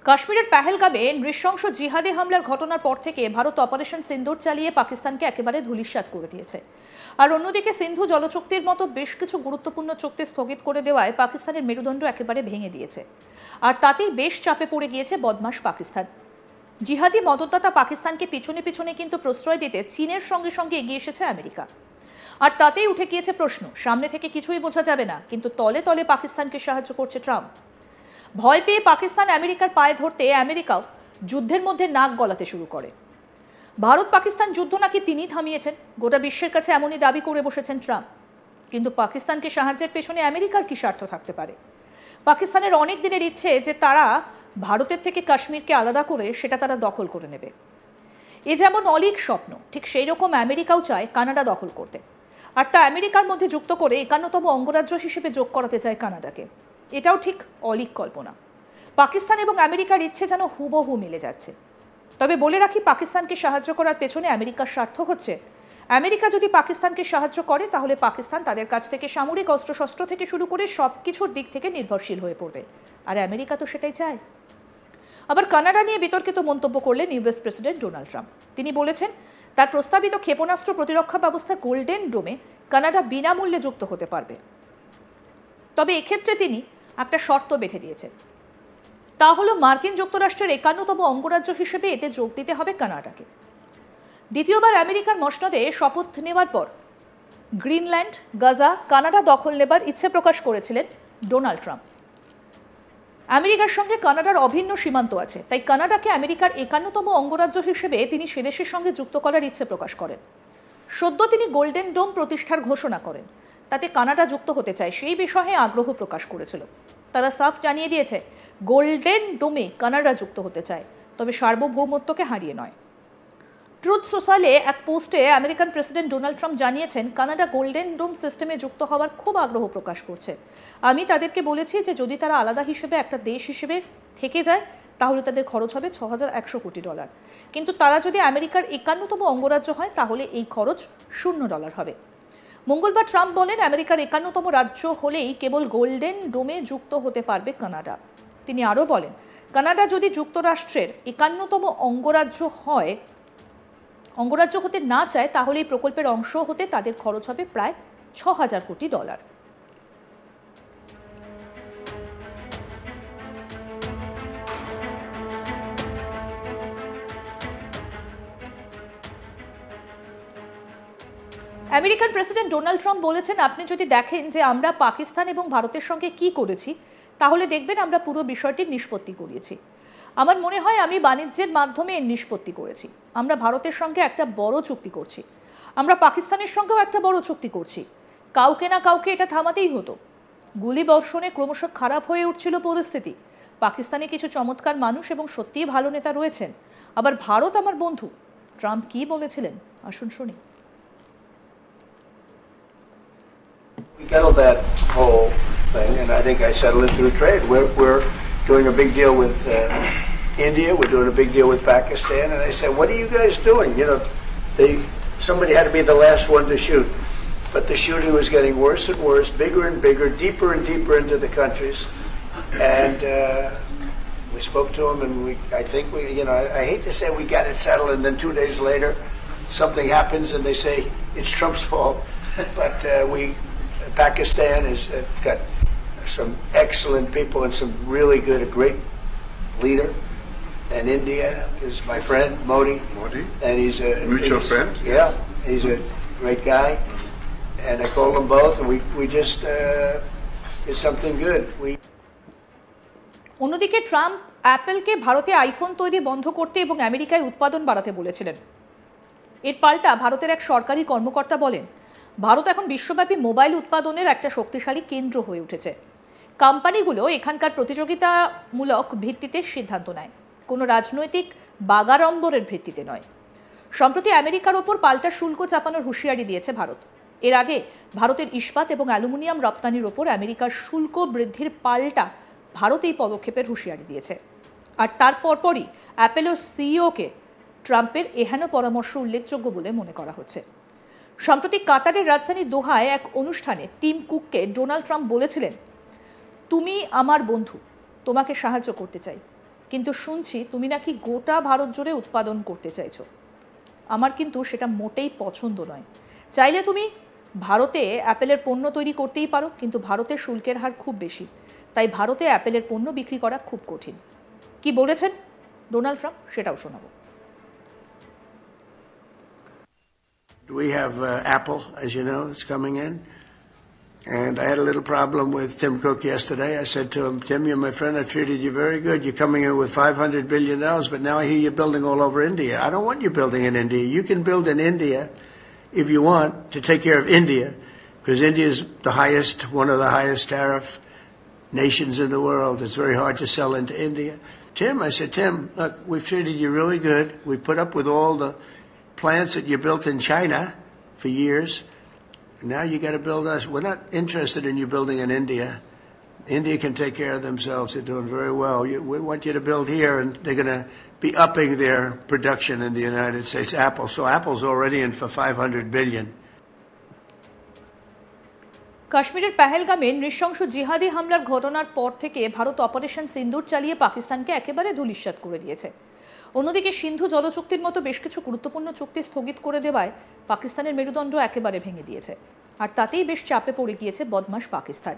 কাশ্মীরের পেহেলগামে নৃশংস জিহাদি হামলার ঘটনার পর থেকে ভারত অপারেশন সিন্দুর চালিয়ে পাকিস্তানকে একেবারে ধূলিসাৎ করে দিয়েছে। আর অন্যদিকে সিন্ধু জলচুক্তির মতো বেশ কিছু গুরুত্বপূর্ণ চুক্তি স্থগিত করে দেওয়ায় পাকিস্তানের মেরুদণ্ড একেবারে ভেঙে দিয়েছে। আর তাতেই বেশ চাপে পড়ে গিয়েছে বদমাশ পাকিস্তান। জিহাদি মদতদাতা পাকিস্তানকে পিছনে পিছনে কিন্তু প্রশ্রয় দিতে চীনের সঙ্গে সঙ্গে এগিয়ে এসেছে আমেরিকা। আর তাতেই উঠে গিয়েছে প্রশ্ন, সামনে থেকে কিছুই বোঝা যাবে না, কিন্তু তলে তলে পাকিস্তানকে সাহায্য করছে ট্রাম্প। ভয় পেয়ে পাকিস্তান আমেরিকার পায়ে ধরতে আমেরিকাও যুদ্ধের মধ্যে নাক গলাতে শুরু করে। ভারত পাকিস্তান যুদ্ধ নাকি তিনি থামিয়েছেন, গোটা বিশ্বের কাছে এমনই দাবি করে বসেছেন ট্রাম্প। কিন্তু পাকিস্তানকে সাহায্যের পেছনে আমেরিকার কি স্বার্থ থাকতে পারে? পাকিস্তানের অনেক দিনের ইচ্ছে যে তারা ভারতের থেকে কাশ্মীরকে আলাদা করে সেটা তারা দখল করে নেবে। এ যেমন অলীক স্বপ্ন, ঠিক সেই রকম আমেরিকাও চায় কানাডা দখল করতে। আর তা আমেরিকার মধ্যে যুক্ত করে 51তম অঙ্গরাজ্য হিসেবে যোগ করাতে চায় কানাডাকে। এটাও ঠিক অলীক কল্পনা। পাকিস্তান এবং আমেরিকার ইচ্ছে যেন হুবহু মিলে যাচ্ছে। তবে বলে রাখি, পাকিস্তানকে সাহায্য করার পেছনে আমেরিকার স্বার্থ হচ্ছে, আমেরিকা যদি পাকিস্তানকে সাহায্য করে তাহলে পাকিস্তান তাদের কাছ থেকে সামরিক অস্ত্রশস্ত্র থেকে শুরু করে সব কিছুর দিক থেকে নির্ভরশীল হয়ে পড়বে। আর আমেরিকা তো সেটাই চায়। আবার কানাডা নিয়ে বিতর্কিত মন্তব্য করলেন ইউএস প্রেসিডেন্ট ডোনাল্ড ট্রাম্প। তিনি বলেছেন, তার প্রস্তাবিত ক্ষেপণাস্ত্র প্রতিরক্ষা ব্যবস্থা গোল্ডেন ডোমে কানাডা বিনামূল্যে যুক্ত হতে পারবে। তবে এক্ষেত্রে তিনি একটা শর্ত বেঁধে দিয়েছেন, তা হলো মার্কিন যুক্তরাষ্ট্রের 51তম অঙ্গরাজ্য হিসেবে এতে যোগ দিতে হবে কানাডাকে। দ্বিতীয়বার আমেরিকার মসনদে শপথ নেওয়ার পর গ্রিনল্যান্ড, গাজা, কানাডা দখল নেবার ইচ্ছে প্রকাশ করেছিলেন ডোনাল্ড ট্রাম্প। আমেরিকার সঙ্গে কানাডার অভিন্ন সীমান্ত আছে, তাই কানাডাকে আমেরিকার 51তম অঙ্গরাজ্য হিসেবে তিনি সে দেশের সঙ্গে যুক্ত করার ইচ্ছে প্রকাশ করেন। সদ্য তিনি গোল্ডেন ডোম প্রতিষ্ঠার ঘোষণা করেন, তাতে কানাডা যুক্ত হতে চায় সেই বিষয়ে আগ্রহ প্রকাশ করেছিল। তারা সাফ জানিয়ে দিয়েছে, গোল্ডেন ডোমে কানাডা যুক্ত হতে চায়, তবে সার্বভৌমত্বকে হারিয়ে নয়। ট্রুথ সোশ্যালে এক পোস্টে আমেরিকান প্রেসিডেন্ট ডোনাল্ড ট্রাম্প জানিয়েছেন, কানাডা গোল্ডেন ডোম সিস্টেমে যুক্ত হওয়ার খুব আগ্রহ প্রকাশ করছে। আমি তাদেরকে বলেছি যে যদি তারা আলাদা হিসেবে একটা দেশ হিসেবে থেকে যায় তাহলে তাদের খরচ হবে $6100 কোটি। কিন্তু তারা যদি আমেরিকার 51তম অঙ্গরাজ্য হয় তাহলে এই খরচ $0 হবে। মঙ্গলবার ট্রাম্প বলেন, আমেরিকার 51তম রাজ্য হলেই কেবল গোল্ডেন ডোমে যুক্ত হতে পারবে কানাডা। তিনি আরও বলেন, কানাডা যদি যুক্তরাষ্ট্রের 51তম অঙ্গরাজ্য হতে না চায় তাহলে এই প্রকল্পের অংশ হতে তাদের খরচ হবে প্রায় $6000 কোটি। আমেরিকান প্রেসিডেন্ট ডোনাল্ড ট্রাম্প বলেছেন, আপনি যদি দেখেন যে আমরা পাকিস্তান এবং ভারতের সঙ্গে কি করেছি তাহলে দেখবেন আমরা পুরো বিষয়টির নিষ্পত্তি করিয়েছি। আমার মনে হয় আমি বাণিজ্যের মাধ্যমে এর নিষ্পত্তি করেছি। আমরা ভারতের সঙ্গে একটা বড় চুক্তি করছি, আমরা পাকিস্তানের সঙ্গেও একটা বড় চুক্তি করছি। কাউকে না কাউকে এটা থামাতেই হতো। গুলি বর্ষণে ক্রমশ খারাপ হয়ে উঠছিল পরিস্থিতি। পাকিস্তানে কিছু চমৎকার মানুষ এবং সত্যিই ভালো নেতা রয়েছেন। আবার ভারত আমার বন্ধু। ট্রাম্প কি বলেছিলেন আসুন শুনি। We settled that whole thing, and I think I settled it through trade. We're doing a big deal with India. We're doing a big deal with Pakistan. And I said, "What are you guys doing?" You know, somebody had to be the last one to shoot, but the shooting was getting worse and worse, bigger and bigger, deeper and deeper into the countries. And we spoke to them, and I think I hate to say we got it settled, and then 2 days later, something happens, and they say it's Trump's fault, but Pakistan has got some excellent people and some really good, a great leader. And India is my friend, Modi. And he's a mutual friend. Yeah, he's a great guy. And I called them both, and we just did something good. অন্যদিকে Trump অ্যাপলকে ভারতে iPhone তৈরি বন্ধ করতে এবং আমেরিকায় উৎপাদন বাড়াতে বলেছিলেন। এর পাল্টা ভারতের এক সরকারি কর্মকর্তা বলেন, ভারত এখন বিশ্বব্যাপী মোবাইল উৎপাদনের একটা শক্তিশালী কেন্দ্র হয়ে উঠেছে। কোম্পানিগুলো এখানকার প্রতিযোগিতামূলক ভিত্তিতে সিদ্ধান্ত নেয়, কোনো রাজনৈতিক বাগাড়ম্বরের ভিত্তিতে নয়। সম্প্রতি আমেরিকার ওপর পাল্টা শুল্ক চাপানোর হুঁশিয়ারি দিয়েছে ভারত। এর আগে ভারতের ইস্পাত এবং অ্যালুমিনিয়াম রপ্তানির ওপর আমেরিকার শুল্ক বৃদ্ধির পাল্টা ভারত এই পদক্ষেপের হুঁশিয়ারি দিয়েছে। আর তার পরপরই অ্যাপেলের সিইওকে ট্রাম্পের এহেন পরামর্শ উল্লেখযোগ্য বলে মনে করা হচ্ছে। সম্প্রতি কাতারের রাজধানী দোহায় এক অনুষ্ঠানে টিম কুককে ডোনাল্ড ট্রাম্প বলেছিলেন, তুমি আমার বন্ধু, তোমাকে সাহায্য করতে চাই, কিন্তু শুনছি তুমি নাকি গোটা ভারত জুড়ে উৎপাদন করতে চাইছো। আমার কিন্তু সেটা মোটেই পছন্দ নয়। চাইলে তুমি ভারতে অ্যাপেলের পণ্য তৈরি করতেই পারো, কিন্তু ভারতের শুল্কের হার খুব বেশি, তাই ভারতে অ্যাপেলের পণ্য বিক্রি করা খুব কঠিন। কি বলেছেন ডোনাল্ড ট্রাম্প সেটাও শোনাবো। We have Apple, as you know, it's coming in. And I had a little problem with Tim Cook yesterday. I said to him, Tim, you're my friend. I treated you very good. You're coming in with $500 billion, but now I hear you're building all over India. I don't want you building in India. You can build in India if you want to take care of India, because India is one of the highest tariff nations in the world. It's very hard to sell into India. I said, Tim, look, we've treated you really good. We put up with all the plants that you built in China for years. Now you got to build us. We're not interested in you building in India. India can take care of themselves. They're doing very well. We want you to build here, and they're going to be upping their production in the United States. Apple. So Apple's already in for $500 billion. কাশ্মীরের পেহেলগামে নৃশংস জিহাদি হামলার ঘটনার পর থেকে Bharat operation সিন্দুর চালিয়ে পাকিস্তানকে একেবারে ধূলিসাৎ করে দিয়েছে। অন্যদিকে সিন্ধু জলচুক্তির মতো বেশ কিছু গুরুত্বপূর্ণ চুক্তি স্থগিত করে দেওয়ায় পাকিস্তানের মেরুদণ্ড একেবারে ভেঙে দিয়েছে। আর তাতেই বেশ চাপে পড়ে গিয়েছে বদমাশ পাকিস্তান।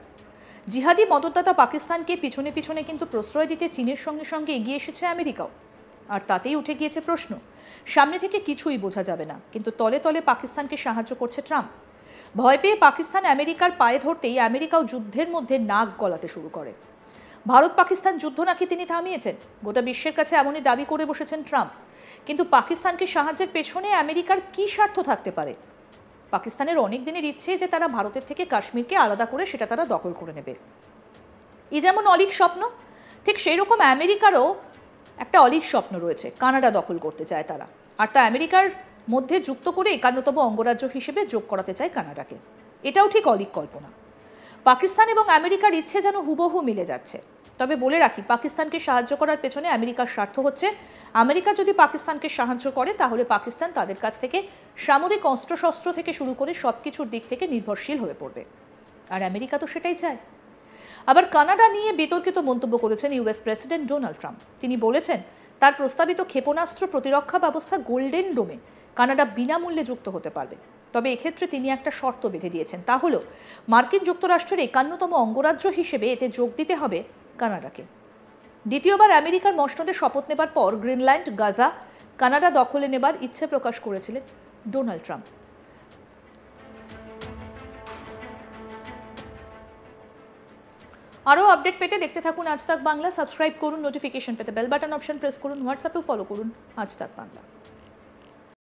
জিহাদি মদতদাতা পাকিস্তানকে পিছনে পিছনে কিন্তু প্রশ্রয় দিতে চীনের সঙ্গে সঙ্গে এগিয়ে এসেছে আমেরিকাও। আর তাতেই উঠে গিয়েছে প্রশ্ন, সামনে থেকে কিছুই বোঝা যাবে না, কিন্তু তলে তলে পাকিস্তানকে সাহায্য করছে ট্রাম্প। ভয় পেয়ে পাকিস্তান আমেরিকার পায়ে ধরতেই আমেরিকাও যুদ্ধের মধ্যে নাক গলাতে শুরু করে। ভারত পাকিস্তান যুদ্ধ নাকি তিনি থামিয়েছেন, গোটা বিশ্বের কাছে এমনই দাবি করে বসেছেন ট্রাম্প। কিন্তু পাকিস্তানকে সাহায্যের পেছনে আমেরিকার কি স্বার্থ থাকতে পারে? পাকিস্তানের অনেক দিনের ইচ্ছে যে তারা ভারতের থেকে কাশ্মীরকে আলাদা করে সেটা তারা দখল করে নেবে। এই যেমন অলীক স্বপ্ন, ঠিক সেই রকম আমেরিকারও একটা অলীক স্বপ্ন রয়েছে, কানাডা দখল করতে চায় তারা। আর তা আমেরিকার মধ্যে যুক্ত করে 51তম অঙ্গরাজ্য হিসেবে যোগ করাতে চায় কানাডাকে। এটাও ঠিক অলীক কল্পনা। পাকিস্তান এবং আমেরিকার ইচ্ছে যেন হুবহু মিলে যাচ্ছে। তবে বলে রাখি, পাকিস্তানকে সাহায্য করার পেছনে আমেরিকার স্বার্থ হচ্ছে, আমেরিকা যদি পাকিস্তানকে সাহায্য করে তাহলে পাকিস্তান তাদের কাছ থেকে সামরিক অস্ত্রশস্ত্র থেকে শুরু করে সবকিছুর দিক থেকে নির্ভরশীল হয়ে পড়বে। আর আমেরিকা তো সেটাই চায়। আবার কানাডা নিয়ে বিতর্কিত মন্তব্য করেছেন ইউএস প্রেসিডেন্ট ডোনাল্ড ট্রাম্প। তিনি বলেছেন, তার প্রস্তাবিত ক্ষেপণাস্ত্র প্রতিরক্ষা ব্যবস্থা গোল্ডেন ডোমে কানাডা বিনামূল্যে যুক্ত হতে পারবে। তবে এক্ষেত্রে তিনি একটা শর্ত বেঁধে দিয়েছেন, তা হলো মার্কিন যুক্তরাষ্ট্রের 51তম অঙ্গরাজ্য হিসেবে এতে যোগ দিতে হবে কানাডাকে। দ্বিতীয়বার আমেরিকার মসনদে শপথ নেবার পর গ্রিনল্যান্ড, গাজা, কানাডা দখলে নেবার ইচ্ছে প্রকাশ করেছিলেন ডোনাল্ড ট্রাম্প। আরও আপডেট পেতে দেখতে থাকুন আজ তাক বাংলা। সাবস্ক্রাইব করুন, নোটিফিকেশন পেতে বেল বাটন অপশন প্রেস করুন, হোয়াটসঅ্যাপে ফলো করুন আজ তাক বাংলা।